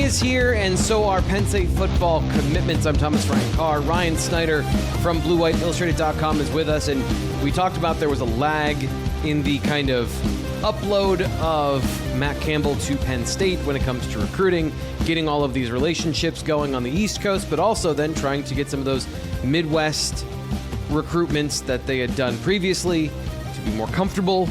is here, and so are Penn State football commitments. I'm Thomas Ryan Carr. Ryan Snyder from BlueWhiteIllustrated.com is with us, and we talked about there was a lag in the kind of upload of Matt Campbell to Penn State when it comes to recruiting, getting all of these relationships going on the East Coast, but also then trying to get some of those Midwest recruitments that they had done previously to be more comfortable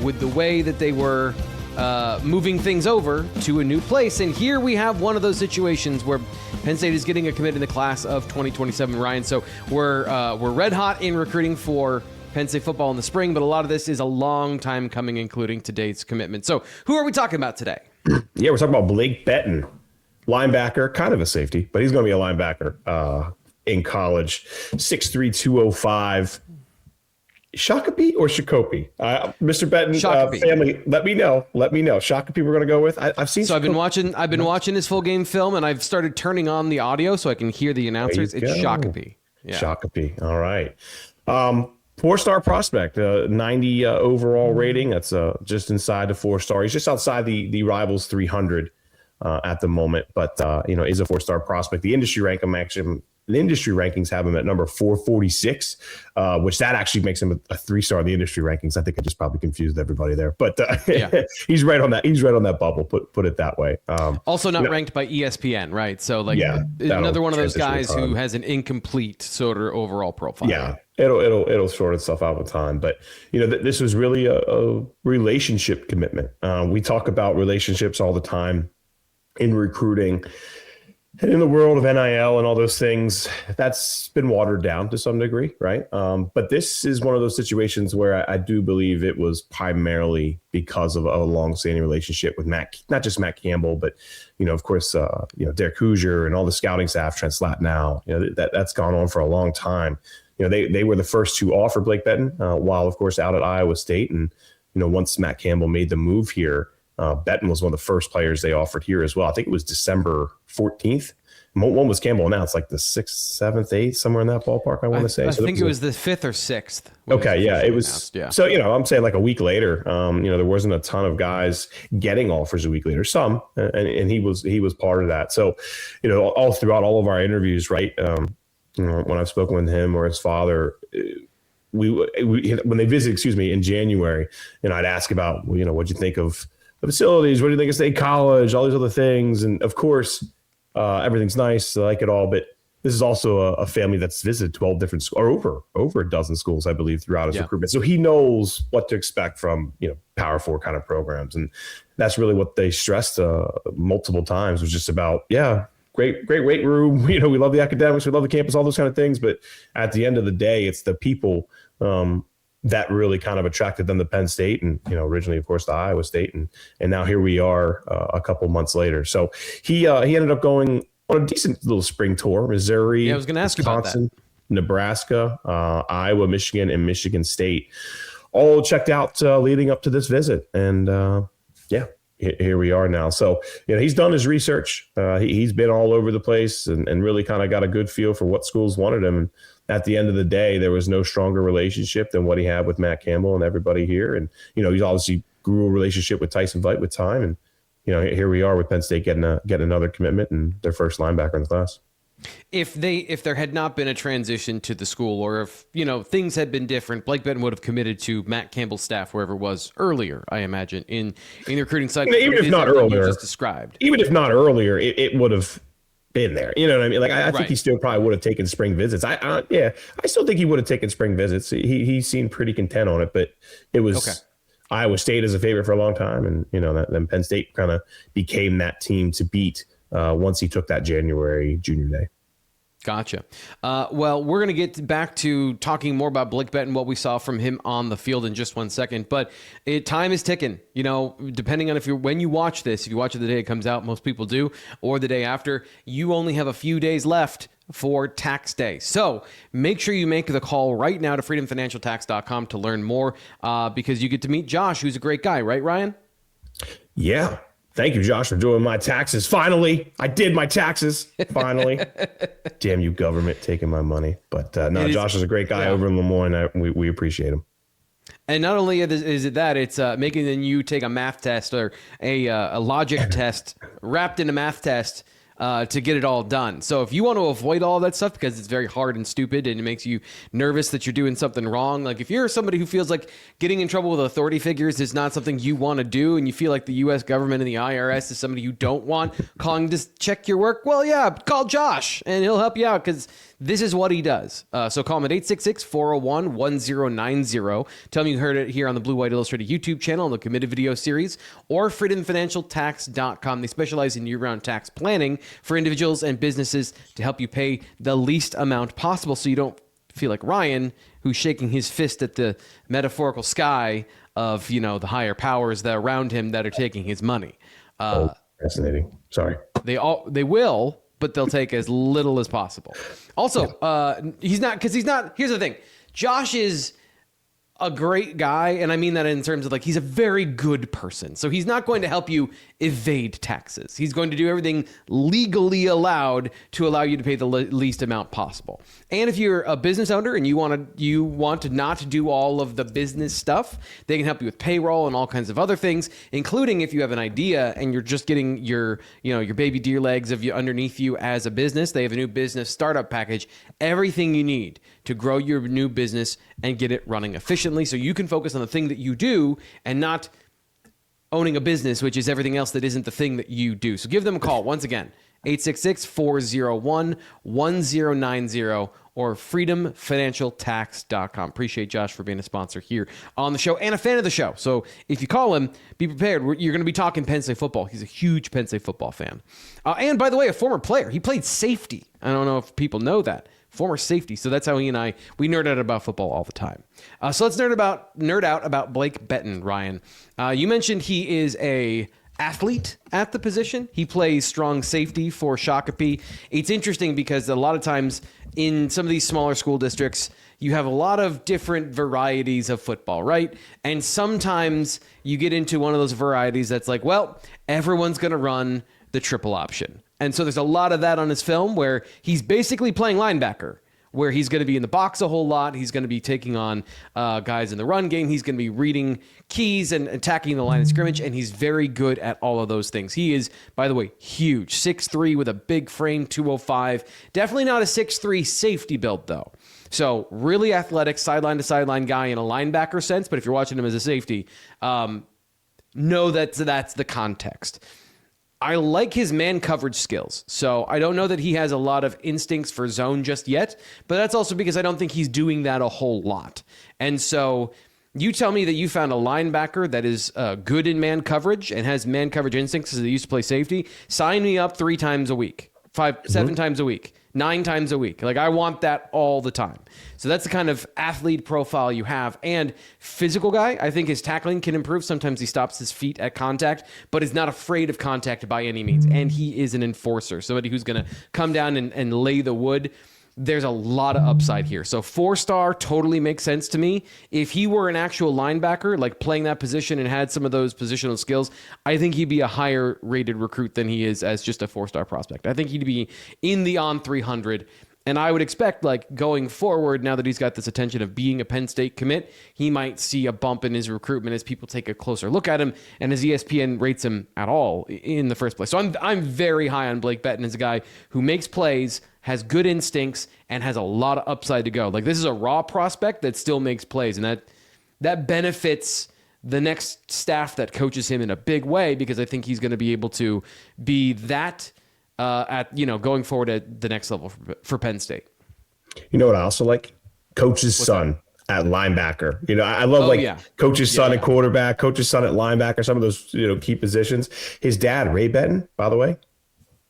with the way that they were moving things over to a new place. And here we have one of those situations where Penn State is getting a commit in the class of 2027, Ryan. So we're red hot in recruiting for Penn State football in the spring, but a lot of this is a long time coming, including today's commitment. So who are we talking about today? Yeah, we're talking about Blake Betton, linebacker, kind of a safety, but he's going to be a linebacker in college. 6'3", 205. Shakopee or Shakopee? Mr. Betton, family, let me know. Shakopee we're going to go with. I've seen. So I've been watching his full game film, and I've started turning on the audio so I can hear the announcers. It's Shakopee. Yeah. Shakopee. All right. 4-star prospect, 90 overall rating. That's just inside the 4-star. He's just outside the Rivals 300 at the moment, but is a 4-star prospect. The industry rankings have him at number 446, which that actually makes him a 3-star in the industry rankings. I think I just probably confused everybody there, but he's right on that. He's right on that bubble. Put it that way. Also not ranked by ESPN, right? So another one of those guys who has an incomplete sort of overall profile. Yeah. It'll sort itself out with time, but this was really a relationship commitment. We talk about relationships all the time in recruiting. And in the world of NIL and all those things, that's been watered down to some degree, right? But this is one of those situations where I do believe it was primarily because of a long-standing relationship with not just Matt Campbell, but of course, Derek Hoosier and all the scouting staff, Trent Slatnow. That's gone on for a long time. They were the first to offer Blake Betton, while of course out at Iowa State, and once Matt Campbell made the move here. Betton was one of the first players they offered here as well. I think it was December 14th. One was Campbell announced, like the 6th, 7th, 8th, somewhere in that ballpark, I want to say. I think it was the 5th or 6th. Okay, yeah, it was. Announced, yeah. So, I'm saying like a week later, there wasn't a ton of guys getting offers a week later. Some, and he was part of that. So, all throughout all of our interviews, right, when I've spoken with him or his father, we when they visited, in January, I'd ask about, what'd you think of the facilities? What do you think of State College? All these other things. And of course, everything's nice. I like it all. But this is also a family that's visited 12 different schools, or over a dozen schools, I believe, throughout his recruitment. So he knows what to expect from, Power 4 kind of programs. And that's really what they stressed multiple times, was just about, great weight room. We love the academics. We love the campus, all those kind of things. But at the end of the day, it's the people that really kind of attracted them to Penn State, and originally, of course, to Iowa State, and now here we are a couple months later. So he ended up going on a decent little spring tour: Missouri, I was going to ask Wisconsin, you about that. Nebraska, Iowa, Michigan, and Michigan State, all checked out leading up to this visit, and here we are now. So he's done his research. He's been all over the place and really kind of got a good feel for what schools wanted him. And at the end of the day, there was no stronger relationship than what he had with Matt Campbell and everybody here. And, he's obviously grew a relationship with Tyson Veit with time. And, here we are with Penn State getting another commitment and their first linebacker in the class. If there had not been a transition to the school, or if, things had been different, Blake Betton would have committed to Matt Campbell's staff wherever it was earlier, I imagine, in the recruiting cycle. Even if not earlier, just described. Even if not earlier, it would have been there. You know what I mean? Like, I think he still probably would have taken spring visits. I still think he would have taken spring visits. He seemed pretty content on it, but it was Iowa State as a favorite for a long time. And, then Penn State kind of became that team to beat once he took that January junior day. Gotcha. Well, we're going to get back to talking more about Blake Betton, what we saw from him on the field in just one second. But time is ticking. Depending on when you watch this, if you watch it the day it comes out, most people do, or the day after, you only have a few days left for tax day. So make sure you make the call right now to freedomfinancialtax.com to learn more, because you get to meet Josh, who's a great guy, right, Ryan? Yeah. Thank you, Josh, for doing my taxes. Finally, I did my taxes. Finally. Damn you, government, taking my money. But Josh is a great guy over in Lemoyne. We appreciate him. And not only is it that, it's making you take a math test or a logic test wrapped in a math test to get it all done. So if you want to avoid all that stuff because it's very hard and stupid and it makes you nervous that you're doing something wrong, like if you're somebody who feels like getting in trouble with authority figures is not something you want to do, and you feel like the U.S. government and the IRS is somebody you don't want calling to check your work, well, yeah, call Josh and he'll help you out, because this is what he does. So call him at 866-401-1090. Tell me you heard it here on the Blue White Illustrated YouTube channel on the Committed Video Series, or freedomfinancialtax.com. They specialize in year-round tax planning for individuals and businesses to help you pay the least amount possible, so you don't feel like Ryan, who's shaking his fist at the metaphorical sky of, the higher powers that are around him that are taking his money. Fascinating. Sorry. They will, but they'll take as little as possible. Also, here's the thing. Josh is a great guy, and I mean that in terms of he's a very good person. So he's not going to help you evade taxes. He's going to do everything legally allowed to allow you to pay the least amount possible. And if you're a business owner and you want to not do all of the business stuff, they can help you with payroll and all kinds of other things, including if you have an idea and you're just getting your baby deer legs underneath you as a business. They have a new business startup package, everything you need to grow your new business and get it running efficiently, so you can focus on the thing that you do and not owning a business, which is everything else that isn't the thing that you do. So give them a call. Once again, 866-401-1090 or freedomfinancialtax.com. Appreciate Josh for being a sponsor here on the show and a fan of the show. So if you call him, be prepared. You're going to be talking Penn State football. He's a huge Penn State football fan. And by the way, a former player. He played safety. I don't know if people know that. Former safety. So that's how he and we nerd out about football all the time. So let's nerd out about Blake Betton, Ryan. You mentioned he is a athlete at the position. He plays strong safety for Shakopee. It's interesting because a lot of times in some of these smaller school districts, you have a lot of different varieties of football, right? And sometimes you get into one of those varieties that's like, well, everyone's going to run the triple option. And so there's a lot of that on his film where he's basically playing linebacker, where he's going to be in the box a whole lot. He's going to be taking on guys in the run game. He's going to be reading keys and attacking the line of scrimmage, and he's very good at all of those things. He is, by the way, huge, 6'3" with a big frame, 205. Definitely not a 6'3" safety build, though. So really athletic, sideline-to-sideline guy in a linebacker sense, but if you're watching him as a safety, know that's the context. I like his man coverage skills. So I don't know that he has a lot of instincts for zone just yet, but that's also because I don't think he's doing that a whole lot. And so you tell me that you found a linebacker that is good in man coverage and has man coverage instincts because they used to play safety. Sign me up 3 times a week, 7 times a week, 9 times a week. I want that all the time. So that's the kind of athlete profile you have. And physical guy, I think his tackling can improve. Sometimes he stops his feet at contact, but is not afraid of contact by any means. And he is an enforcer, somebody who's going to come down and lay the wood. There's a lot of upside here. So 4-star totally makes sense to me. If he were an actual linebacker, playing that position and had some of those positional skills, I think he'd be a higher rated recruit than he is as just a 4-star prospect. I think he'd be in the on 300. And I would expect, going forward, now that he's got this attention of being a Penn State commit, he might see a bump in his recruitment as people take a closer look at him and as ESPN rates him at all in the first place. So I'm very high on Blake Betton as a guy who makes plays, has good instincts, and has a lot of upside to go. This is a raw prospect that still makes plays, and that benefits the next staff that coaches him in a big way, because I think he's going to be able to be that going forward at the next level for Penn State. You know what I also like? Coach's son at linebacker. I love coach's son at quarterback, coach's son at linebacker, some of those, key positions. His dad, Ray Betton, by the way,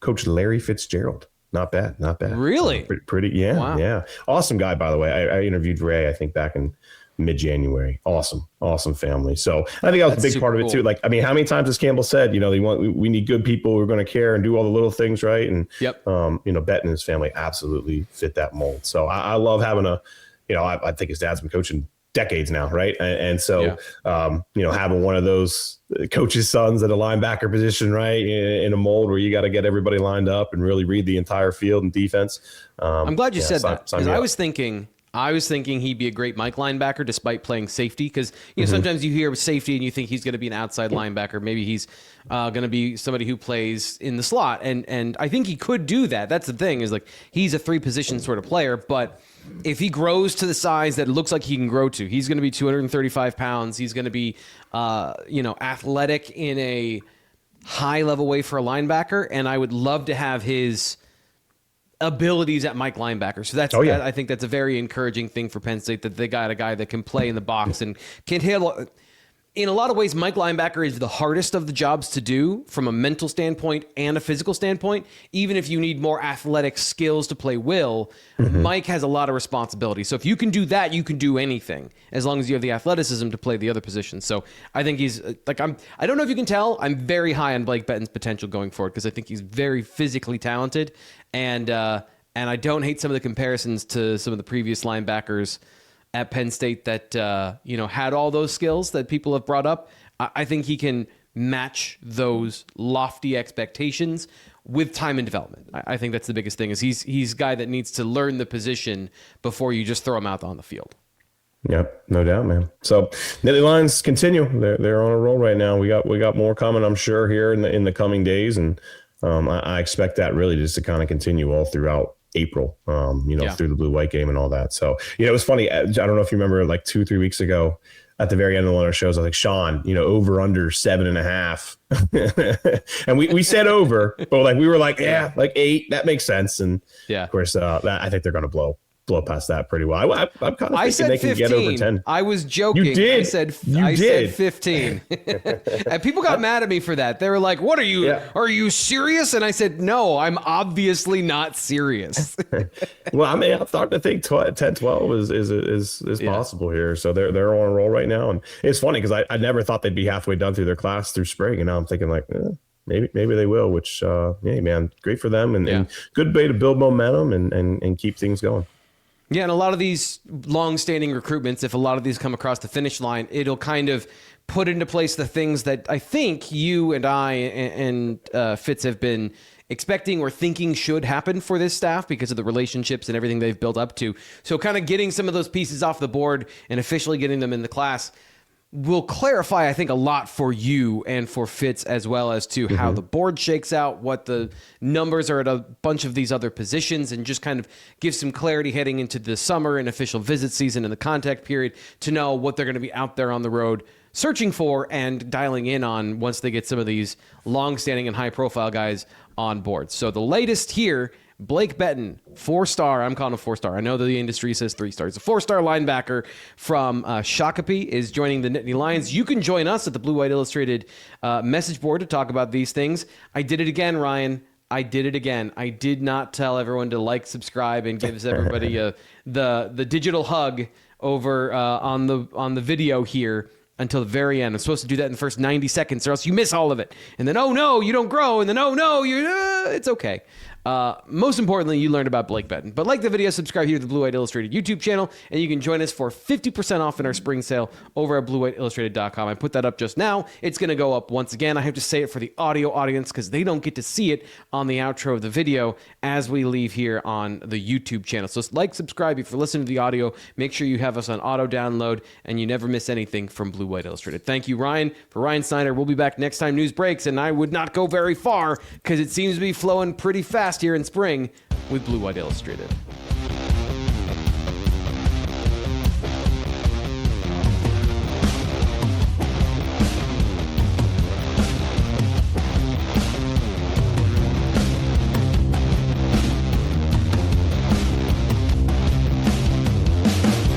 coached Larry Fitzgerald. Not bad. Really? Pretty. Yeah. Wow. Yeah. Awesome guy, by the way. I interviewed Ray, I think back in mid-January. Awesome family. So I think that was a big part of it too. How many times has Campbell said, we need good people who are going to care and do all the little things right. And, Betton and his family absolutely fit that mold. So I love having I think his dad's been coaching decades now. Right. And so, having one of those coach's sons at a linebacker position, right, in a mold where you got to get everybody lined up and really read the entire field and defense. I'm glad you said that, because I was thinking I was thinking he'd be a great Mike linebacker despite playing safety because sometimes you hear safety and you think he's going to be an outside linebacker. Maybe he's going to be somebody who plays in the slot, and I think he could do that. That's the thing is like he's a 3-position sort of player, but if he grows to the size that it looks like he can grow to, he's going to be 235 pounds. He's going to be athletic in a high level way for a linebacker, and I would love to have his abilities at Mike linebacker. So that's I think that's a very encouraging thing for Penn State, that they got a guy that can play in the box and can handle. In a lot of ways, Mike linebacker is the hardest of the jobs to do from a mental standpoint and a physical standpoint. Even if you need more athletic skills to play will, Mike has a lot of responsibility. So if you can do that, you can do anything as long as you have the athleticism to play the other positions. So I think he's like, I don't know if you can tell, I'm very high on Blake Betton's potential going forward because I think he's very physically talented. And I don't hate some of the comparisons to some of the previous linebackers at Penn State that had all those skills that people have brought up. I think he can match those lofty expectations with time and development. I think that's the biggest thing is he's a guy that needs to learn the position before you just throw him out on the field. Yep, no doubt, man. So Nittany Lions continue. They're on a roll right now. We got more coming, I'm sure, here in the coming days, and I expect that really just to kind of continue all throughout April, through the blue-white game and all that. So, it was funny. I don't know if you remember like 2-3 weeks ago at the very end of one of our shows, I was like, Sean, over under 7.5. And we said over, but like, we were like, yeah, like 8, that makes sense. And of course, I think they're going to blow past that pretty well. I'm kind of thinking they can 15. Get over 10. I was joking. You did. I said 15. And people got mad at me for that. They were like, what are you? Yeah. Are you serious? And I said, no, I'm obviously not serious. Well, I mean, I'm starting to think 10-12 is possible here. So they're on a roll right now. And it's funny because I never thought they'd be halfway done through their class through spring. And now I'm thinking like, maybe they will, which, hey, man, great for them. And good way to build momentum and keep things going. Yeah, and a lot of these long-standing recruitments, if a lot of these come across the finish line, it'll kind of put into place the things that I think you and I and Fitz have been expecting or thinking should happen for this staff because of the relationships and everything they've built up to. So kind of getting some of those pieces off the board and officially getting them in the class will clarify, I think, a lot for you and for Fitz as well as to how the board shakes out, what the numbers are at a bunch of these other positions, and just kind of give some clarity heading into the summer and official visit season and the contact period to know what they're going to be out there on the road searching for and dialing in on once they get some of these long-standing and high-profile guys on board. So the latest here, Blake Betton, 4-star. I'm calling him 4-star. I know that the industry says 3 stars. A 4-star linebacker from Shakopee is joining the Nittany Lions. You can join us at the Blue White Illustrated message board to talk about these things. I did it again, Ryan. I did it again. I did not tell everyone to like, subscribe, and give everybody the digital hug over on the video here until the very end. I'm supposed to do that in the first 90 seconds or else you miss all of it. And then, oh no, you don't grow. And then, oh no, it's okay. Most importantly, you learned about Blake Betton. But like the video, subscribe here to the Blue White Illustrated YouTube channel, and you can join us for 50% off in our spring sale over at bluewhiteillustrated.com. I put that up just now. It's going to go up once again. I have to say it for the audio audience because they don't get to see it on the outro of the video as we leave here on the YouTube channel. So like, subscribe if you're listening to the audio. Make sure you have us on auto download, and you never miss anything from Blue White Illustrated. Thank you, Ryan. For Ryan Snyder, we'll be back next time news breaks, and I would not go very far because it seems to be flowing pretty fast here in spring with Blue White Illustrated.